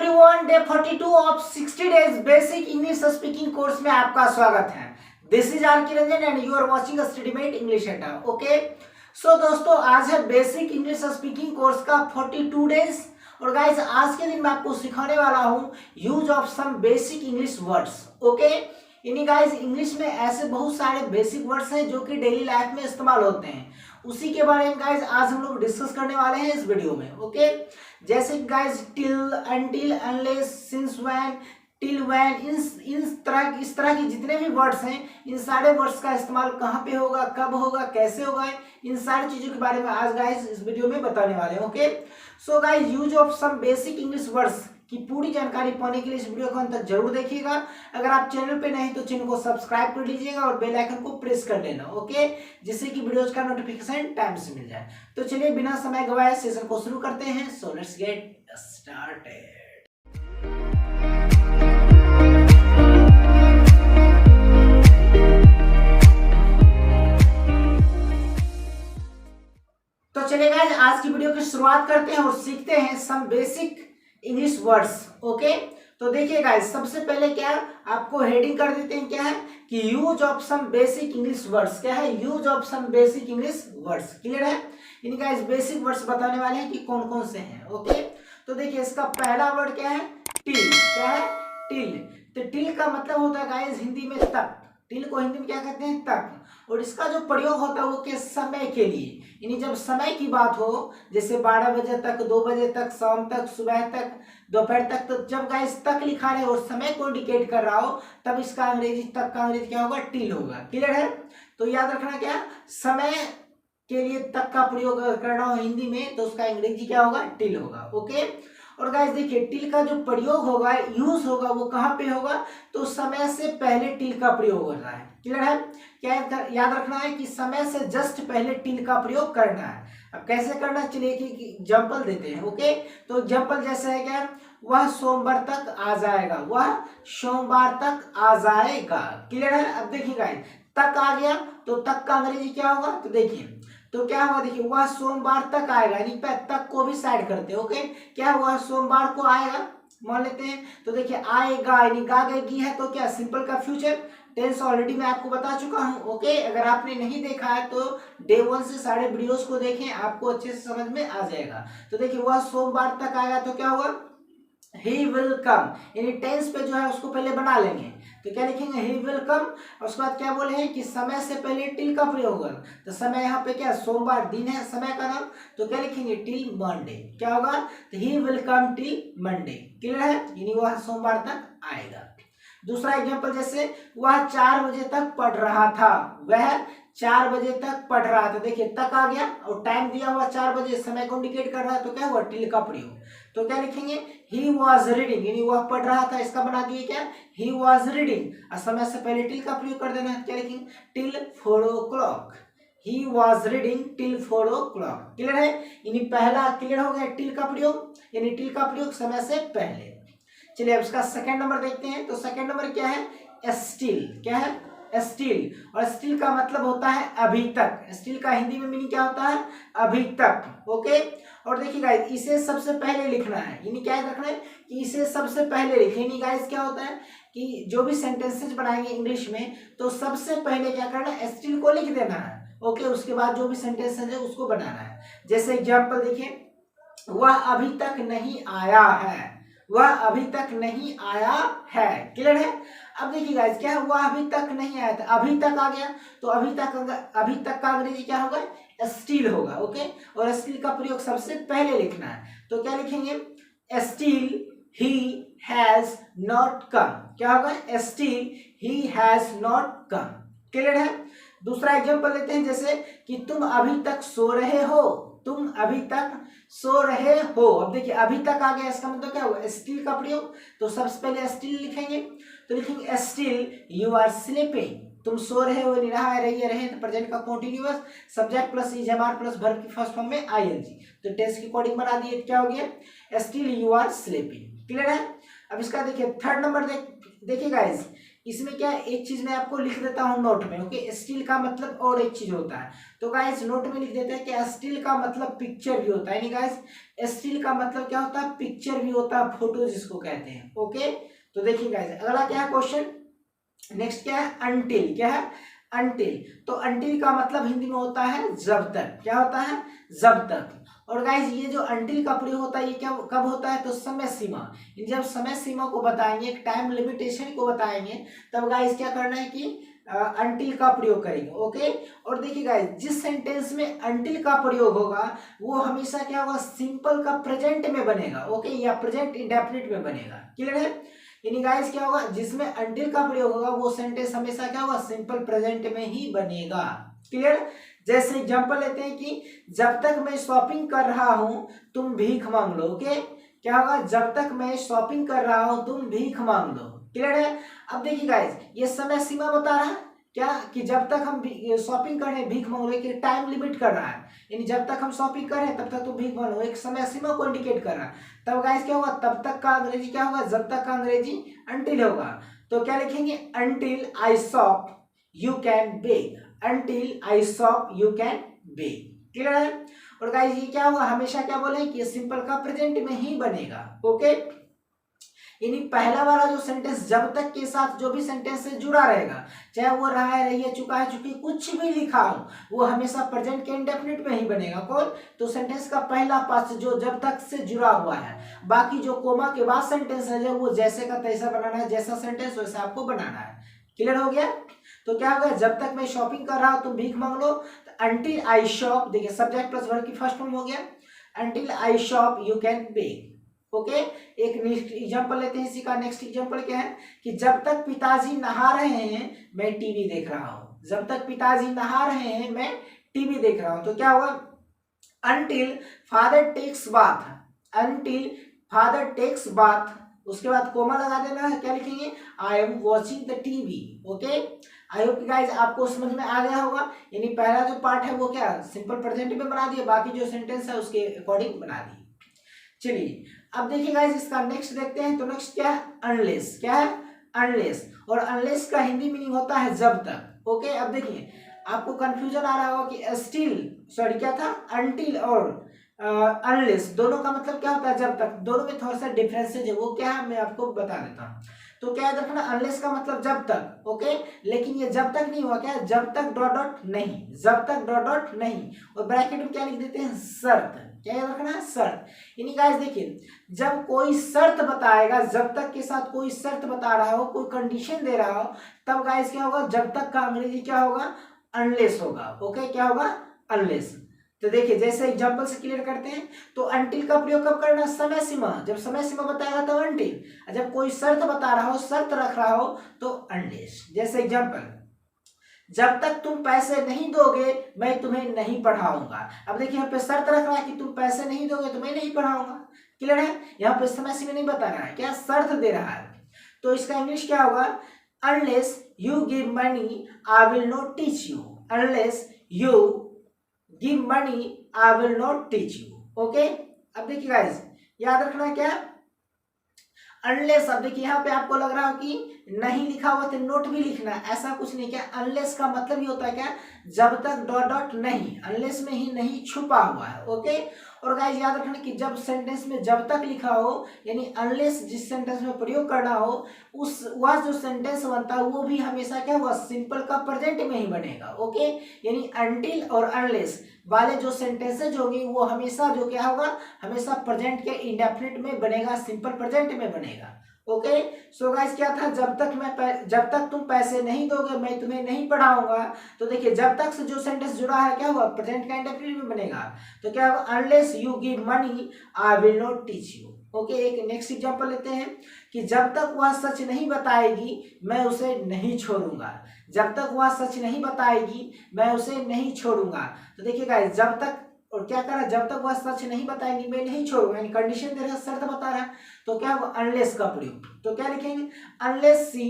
Everyone, day 42 of 60 days basic English speaking course में आपका स्वागत है। This is R K Ranjan and you are watching Studymate English Adda. Okay, so दोस्तों, आज है बेसिक इंग्लिश स्पीकिंग कोर्स का 42 डेज और गाइस आज के दिन मैं आपको सिखाने वाला हूँ use of some basic English words. Okay, यानी गाइस इंग्लिश में ऐसे बहुत सारे बेसिक वर्ड्स हैं जो कि डेली लाइफ में इस्तेमाल होते हैं, उसी के बारे में गाइस आज हम लोग डिस्कस करने वाले हैं इस वीडियो में। ओके, जैसे guys till, until, unless, since, when, till, when, इस तरह के जितने भी वर्ड्स हैं, इन सारे वर्ड्स का इस्तेमाल कहाँ पे होगा, कब होगा, कैसे होगा, इन सारी चीजों के बारे में आज गाइस इस वीडियो में बताने वाले हैं। Okay, so guys use of some basic English words की पूरी जानकारी पाने के लिए इस वीडियो को अंत तक जरूर देखिएगा। अगर आप चैनल पे नहीं तो चैनल को सब्सक्राइब कर लीजिएगा और बेल आइकन को प्रेस कर लेना। ओके, जिससे कि वीडियोज का नोटिफिकेशन टाइम से मिल जाए। तो चलिए बिना समय गवाए सेशन को शुरू करते हैं। So let's get started. तो चलिए गाइस आज की वीडियो की शुरुआत करते हैं और सीखते हैं some basic English words. Okay, तो देखिए गाइस सबसे पहले क्या आपको हेडिंग कर देते हैं, क्या है कि use of some basic English words. क्या है? Use of some basic English words. Clear है? यानी गाइस बेसिक वर्ड्स बताने वाले हैं कि कौन कौन से हैं। ओके, तो देखिए इसका पहला वर्ड क्या है? टिल। क्या है? टिल। तो टिल का मतलब होता है गाइस हिंदी में तक। टिल को हिंदी में क्या कहते हैं? तक। और इसका जो प्रयोग होता है वो के समय के लिए, यानी जब समय की बात हो, जैसे 12 बजे तक, 2 बजे तक, शाम तक, सुबह तक, दोपहर तक, तो जब गाइस तक लिखा रहे और समय को इंडिकेट कर रहा हो तब इसका अंग्रेजी तक का अंग्रेजी क्या होगा? टिल होगा। क्लियर है? तो याद रखना क्या समय के लिए तक का प्रयोग करना हो हिंदी में तो उसका अंग्रेजी क्या होगा? टिल होगा। ओके, और गाइस देखिए टिल का जो प्रयोग होगा, यूज होगा, वो कहाँ पे होगा? तो समय से पहले टिल का प्रयोग हो रहा है। क्लियर है? क्या याद रखना है कि समय से जस्ट पहले टिल का प्रयोग करना है। अब कैसे करना है चलिए कि एग्जांपल देते हैं। ओके, तो एग्जांपल जैसे है क्या? वह सोमवार तक आ जाएगा। वह सोमवार तक आ जाएगा। क्लियर है? अब देखिए गाइस तक आ गया तो तक का अंग्रेजी क्या होगा? तो देखिए तो क्या हुआ, देखिए वह सोमवार तक आएगा, यानी तक को भी साइड करते हैं। ओके, क्या हुआ? सोमवार को आएगा मान लेते हैं। तो देखिए आएगा यानी गा गई है तो क्या सिंपल का फ्यूचर टेंस ऑलरेडी मैं आपको बता चुका हूं। ओके, अगर आपने नहीं देखा है तो डे 1 से सारे वीडियोस को देखें, आपको अच्छे से समझ में आ जाएगा। तो देखिए वह सोमवार तक आएगा तो क्या होगा? ही विल कम, यानी टेंस पे जो है उसको पहले बना लेंगे। तो क्या लिखेंगे? He will come. और उसके बाद क्या बोले हैं कि समय से पहले टिल का प्रयोग होगा। तो समय यहाँ पे क्या सोमवार दिन है समय का नाम, तो क्या लिखेंगे? Till Monday. क्या होगा? तो he will come till Monday. Clear है? यानी वह सोमवार तक आएगा। दूसरा एग्जांपल जैसे वह 4 बजे तक पढ़ रहा था। वह 4 बजे तक पढ़ रहा था। देखिए तक आ गया और टाइम दिया हुआ 4 बजे, समय को इंडिकेट कर रहा है तो क्या हुआ? टिल का प्रयोग। तो क्या लिखेंगे? ही वॉज रीडिंग, यानी वह पढ़ रहा था, इसका बना दिए क्या? He was reading. और समय से पहले टिल का प्रयोग कर देना है। क्या लिखेंगे? Till 4 o'clock। He was reading till 4 o'clock। Clear है? यानी पहला क्लियर हो गया टिल का प्रयोग, यानी टिल का प्रयोग समय से पहले। चलिए अब इसका सेकंड नंबर देखते हैं। तो सेकंड नंबर क्या है? स्टिल। क्या है? स्टिल। और स्टिल का मतलब होता है अभी तक। स्टिल का हिंदी में मीनिंग क्या होता है? अभी तक। ओके, और देखिए गाइस इसे सबसे पहले लिखना है, यानी क्या रखना है कि इसे सबसे पहले लिखें। यानी गाइस क्या होता है कि जो भी सेंटेंसेस बनाएंगे इंग्लिश में तो सबसे पहले क्या करना है? स्टिल को लिख देना है। ओके, उसके बाद जो भी सेंटेंसेस है उसको बनाना है। जैसे एग्जाम्पल देखिए वह अभी तक नहीं आया है। वह अभी तक नहीं आया है। क्लियर है? अब देखिए गाइस क्या है? वह अभी तक नहीं आया था, अभी तक आ गया तो अभी तक का अंग्रेजी क्या होगा? स्टिल होगा। ओके, और स्टिल का प्रयोग सबसे पहले लिखना है। तो क्या लिखेंगे? Still he has not come. क्या होगा? Still he has not come. Clear है? दूसरा एग्जांपल लेते हैं जैसे कि तुम अभी तक सो रहे हो। तुम अभी तक सो रहे हो। अब देखिए अभी तक आ गया, इसका मतलब क्या हुआ? स्टिल का प्रयोग। तो सबसे पहले स्टिल लिखेंगे। तो लिखेंगे स्टिल यू आर स्लीपिंग। तुम सो रहे हो, रहा है, रही है, रहे तो प्रेजेंट का continuous subject plus is am are plus verb की फर्स्ट फॉर्म में आईएनजी। तो टेंस की कोडिंग बना दिए, क्या हो गया? Still you are sleeping. Clear है? अब इसका देखिए थर्ड नंबर देखिए गाइस इसमें क्या है, एक चीज मैं आपको लिख देता हूँ नोट में, ओके। स्टिल का मतलब और एक चीज होता है, तो गाइस नोट में लिख देते हैं कि स्टिल का मतलब पिक्चर भी होता है, यानी गाइस स्टिल का मतलब क्या होता है, पिक्चर भी होता है, फोटो जिसको कहते हैं, ओके। तो देखिए गाइस अगला क्या है क्वेश्चन, नेक्स्ट क्या है, अनटिल। क्या है, अनटिल। तो अनटिल का मतलब हिंदी में होता है जब तक। क्या होता है, जब तक। और गाइज ये जो अनटिल का प्रयोग होता है ये क्या कब होता है, तो समय सीमा। जब समय सीमा को बताएंगे, एक टाइम लिमिटेशन को बताएंगे, तब गाइज क्या करना है कि अनटिल का प्रयोग करेंगे, ओके। और देखिए गाइज जिस सेंटेंस में अनटिल का प्रयोग होगा वो हमेशा क्या होगा, सिंपल का प्रेजेंट में बनेगा, ओके, या प्रेजेंट इंडेफिनिट में बनेगा। क्लियर है, यानी गाइस क्या होगा, जिसमें अनटिल का प्रयोग होगा वो सेंटेंस हमेशा क्या होगा, सिंपल प्रेजेंट में ही बनेगा। क्लियर। जैसे एग्जांपल लेते हैं कि जब तक मैं शॉपिंग कर रहा हूं तुम भीख मांग लो, ओके। क्या होगा, जब तक मैं शॉपिंग कर रहा हूं तुम भीख मांग लो। क्लियर है। अब देखिए गाइस ये समय सीमा बता रहा है क्या, कि जब तक हम शॉपिंग कर रहे हैं भीख मांग लो, कि टाइम लिमिट कर रहा है, यानी जब तक हम शॉपिंग कर रहे हैं तब तक तुम भीख मांग लो, एक समय सीमा को इंडिकेट कर रहा है। तब गाइस क्या होगा, तब तक का अंग्रेजी क्या होगा, जब तक का अंग्रेजी अनटिल होगा। तो क्या लिखेंगे, until I shop you can beg, until I shop you can beg. Clear है। और गाइस ये क्या होगा, हमेशा क्या बोले कि ये सिंपल का प्रेजेंट में ही बनेगा, ओके। यानी पहला वाला जो सेंटेंस जब तक के साथ जो भी सेंटेंस से जुड़ा रहेगा, चाहे वो रहा है, रही है, चुका है, चुकी, कुछ भी लिखा हो, वो हमेशा प्रेजेंट के इंडेफिनिट में ही बनेगा। कौन, तो सेंटेंस का पहला पार्ट जो जब तक से जुड़ा हुआ है। बाकी जो कोमा के बाद सेंटेंस है वो जैसे का तैसा बनाना है, जैसा सेंटेंस वैसा आपको बनाना है। क्लियर हो गया। तो क्या होगा, जब तक मैं शॉपिंग कर रहा हूं तुम भीख मांग लो, अंटिल आई शॉप, देखिए सब्जेक्ट प्लस वर्ब की फर्स्ट फॉर्म हो गया, until I shop you can beg, okay. एक नेक्स्ट एग्जांपल लेते हैं इसी का। नेक्स्ट एग्जांपल क्या है कि जब तक पिताजी नहा रहे हैं मैं टीवी देख रहा हूं, जब तक पिताजी नहा रहे हैं मैं टीवी देख रहा हूं। तो क्या हुआ, until father takes bath, until father takes bath, उसके बाद कोमा लगा देना है, क्या लिखेंगे, I am watching the TV, okay. I hope guys आपको समझ में आ गया होगा। यानी पहला जो पार्ट है वो क्या सिंपल प्रेजेंट में बना दिया, बाकी जो सेंटेंस है उसके अकॉर्डिंग बना दिए। चलिए अब देखिए गाइस इसका नेक्स्ट देखते हैं। तो नेक्स्ट क्या है, अनलेस। क्या है, अनलेस। और अनलेस का हिंदी मीनिंग होता है जब तक, ओके। अब देखिए आपको कंफ्यूजन आ रहा होगा कि स्टिल, सॉरी क्या था, अनटिल और अनलेस दोनों का मतलब क्या होता है, जब तक। दोनों में थोड़ा सा डिफरेंसेज है, वो क्या है मैं आपको बता देता हूँ। तो क्या याद रखना, अनलेस का मतलब जब तक, ओके। लेकिन ये जब तक नहीं हुआ, क्या जब तक डॉट डॉट नहीं, जब तक डॉट डॉट नहीं, और ब्रैकेट में क्या लिख देते हैं, शर्त। क्या याद रखना है, शर्त। यानी गाइस देखिए जब कोई शर्त बताएगा, जब तक के साथ कोई शर्त बता रहा हो, कोई कंडीशन दे रहा हो, तब गाइस क्या होगा, जब तक का अंग्रेजी क्या होगा, अनलेस होगा, ओके। क्या होगा, अनलेस। तो देखिए जैसे एग्जांपल से क्लियर करते हैं। तो अनटिल का प्रयोग कब करना, समय सीमा, जब समय सीमा बताएगा तब अनटिल, जब कोई शर्त बता रहा हो, शर्त रख रहा हो तो अनलेस। जैसे एग्जांपल, जब तक तुम पैसे नहीं दोगे मैं तुम्हें नहीं पढ़ाऊंगा। अब देखिए यहाँ पे शर्त रख रहा है कि तुम पैसे नहीं दोगे तो मैं नहीं पढ़ाऊंगा। क्लियर है, यहाँ पे समय सीमा नहीं बता रहा है, क्या शर्त दे रहा है। तो इसका इंग्लिश क्या होगा, unless you give money I will not teach you, unless you give money I will not teach you, okay. अब देखिए गाइस याद रखना क्या, अनलेस। अब देखिए यहाँ पे आपको लग रहा हो कि नहीं लिखा हुआ तो नोट भी लिखना, ऐसा कुछ नहीं। क्या अनलेस का मतलब ही होता है क्या, जब तक डॉट डॉट नहीं, अनलेस में ही नहीं छुपा हुआ है, ओके। और गाइस याद रखना कि जब सेंटेंस में जब तक लिखा हो, यानी अनलेस जिस सेंटेंस में प्रयोग करना हो, उस वह जो सेंटेंस बनता है वो भी हमेशा क्या हुआ, सिंपल का प्रेजेंट में ही बनेगा, ओके। यानी अनटिल और अनलेस वाले जो सेंटेंसेज होंगे वो हमेशा जो क्या होगा, हमेशा प्रेजेंट के इंडेफिनिट में बनेगा, सिंपल प्रेजेंट में बनेगा, ओके। सो गाइस क्या था, जब तक तुम पैसे नहीं दोगे मैं तुम्हें नहीं पढ़ाऊंगा। तो देखिए जब तक से जो सेंटेंस जुड़ा है क्या हुआ, प्रेजेंट का इंडेफिनिट में बनेगा। तो क्या होगा, unless you give money I will not teach you, okay. एक नेक्स्ट एग्जांपल लेते हैं कि जब तक वह सच नहीं बताएगी मैं उसे नहीं छोड़ूंगा, जब तक वह सच नहीं बताएगी मैं उसे नहीं छोड़ूंगा। तो देखिए गाइस जब तक, और क्या कर रहा है, जब तक वह सच नहीं बताएंगी मैं नहीं छोड़ूंगा, यानी कंडीशन दे रहा है, शर्त बता रहा है। तो क्या होगा, अनलेस का प्रयोग। तो क्या लिखेंगे, unless she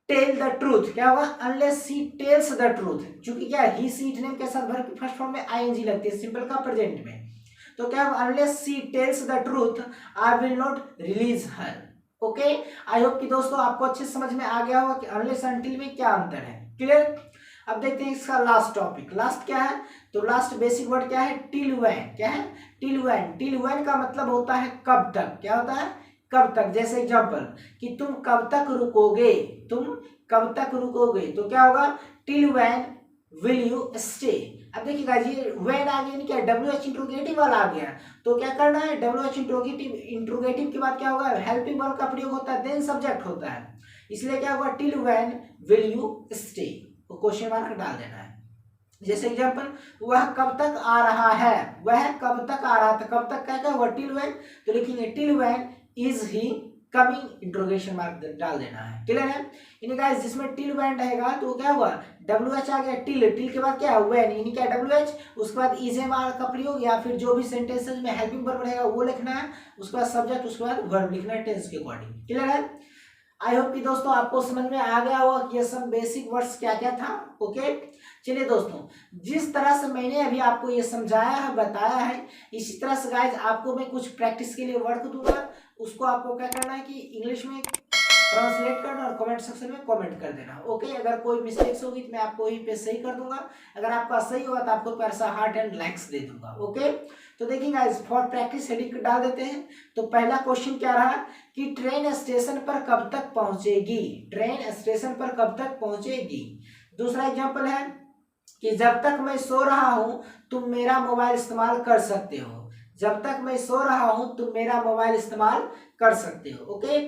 tell the truth. क्या होगा, unless she tells the truth, क्योंकि क्या ही सी इट नेम के साथ वर्ब की फर्स्ट फॉर्म में आईएनजी लगती है, सिंपल का प्रेजेंट में। तो क्या होगा, unless she tells the truth I will not release her, okay, I hope कि दोस्तों आपको अच्छे समझ में आ गया होगा कि अनलेस अनटिल में क्या अंतर है। क्लियर। अब देखते हैं इसका लास्ट टॉपिक। लास्ट क्या है, तो लास्ट बेसिक वर्ड क्या है, टिल व्हेन। क्या है, टिल व्हेन। टिल व्हेन का मतलब होता है कब तक। क्या होता है, कब तक। जैसे एग्जांपल कि तुम कब तक रुकोगे, तुम कब तक रुकोगे, तो क्या होगा, till when will you stay. अब देखिए गाइस, ये व्हेन आ गया, क्या WH इंट्रोगेटिव वाला आ गया, तो क्या करना है, WH इंट्रोगेटिव के बाद क्या होगा, हेल्पिंग वर्ब का प्रयोग होता है, देन सब्जेक्ट होता है, इसलिए क्या होगा, till when will you stay, तो क्वेश्चन मार्क डाल देना है। जैसे एग्जांपल, वह कब तक आ रहा है, वह कब तक आ रहा था, कब तक क्या होगा, टिल व्हेन, तो लिखेंगे till when is he coming, interrogation mark डाल देना है। क्लियर है। यानी गाइस जिसमें टिल व्हेन रहेगा तो क्या हुआ, WH आ गया, टिल, टिल के बाद क्या है, व्हेन, यानी क्या WH, उसके बाद इज एम आर का प्रयोग, या फिर जो भी सेंटेंसेस में हेल्पिंग वर्ब रहेगा वो लिखना है, उसके बाद सब्जेक्ट, उसके बाद वर्ब लिखना है टेंस के अकॉर्डिंग। क्लियर है। आई होप कि दोस्तों आपको समझ में आ गया होगा कि ये सब बेसिक वर्ड्स क्या क्या था। ओके, चलिए दोस्तों, जिस तरह से मैंने अभी आपको ये समझाया है, बताया है, इसी तरह से गाइज आपको मैं कुछ प्रैक्टिस के लिए वर्क दूंगा, उसको आपको क्या करना है कि इंग्लिश में ट्रांसलेट करना और कमेंट सेक्शन में कमेंट कर देना। ओके, अगर कोई मिस्टेक्स होगी तो मैं आपको वहीं पे सही कर दूंगा, अगर आपका सही होगा तो आपको प्यार सा हार्ट एंड लाइक्स दे दूंगा। ओके, तो देखिए गाइस, फॉर प्रैक्टिस हेडिंग डाल देते हैं। तो पहला क्वेश्चन क्या रहा कि ट्रेन स्टेशन पर कब तक पहुंचेगी, ट्रेन स्टेशन पर कब तक पहुंचेगी। दूसरा एग्जांपल है कि जब तक मैं सो रहा हूं तुम मेरा मोबाइल इस्तेमाल कर सकते हो, जब तक मैं सो रहा हूं तुम मेरा मोबाइल इस्तेमाल कर सकते हो। ओके,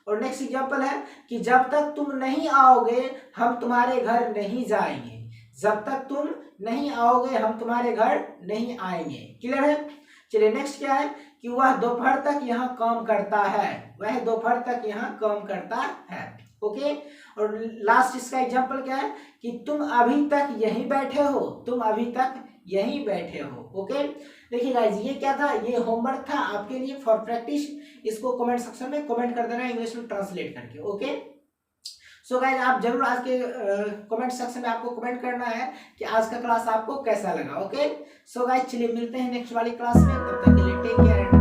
और नेक्स्ट एग्जांपल है कि जब तक तुम नहीं आओगे हम तुम्हारे घर नहीं जाएंगे, जब तक तुम नहीं आओगे हम तुम्हारे घर नहीं आएंगे। क्लियर है। चलिए नेक्स्ट क्या है कि वह दोपहर तक यहाँ काम करता है, वह दोपहर तक यहाँ काम करता है। ओके, और लास्ट इसका एग्जांपल क्या है कि तुम अभी तक यहीं बैठे हो, तुम अभी तक यहीं बैठे हो। ओके, देखिए गाइज ये क्या था, ये होमवर्क था आपके लिए फॉर प्रैक्टिस, इसको कमेंट सेक्शन में कमेंट कर देना इंग्लिश में ट्रांसलेट करके। ओके, सो गाइज आप जरूर आज के कमेंट सेक्शन में आपको कमेंट करना है कि आज का क्लास आपको कैसा लगा। ओके, सो गाइज चलिए मिलते हैं नेक्स्ट वाली क्लास में, तब तक के लिए टेक केयर।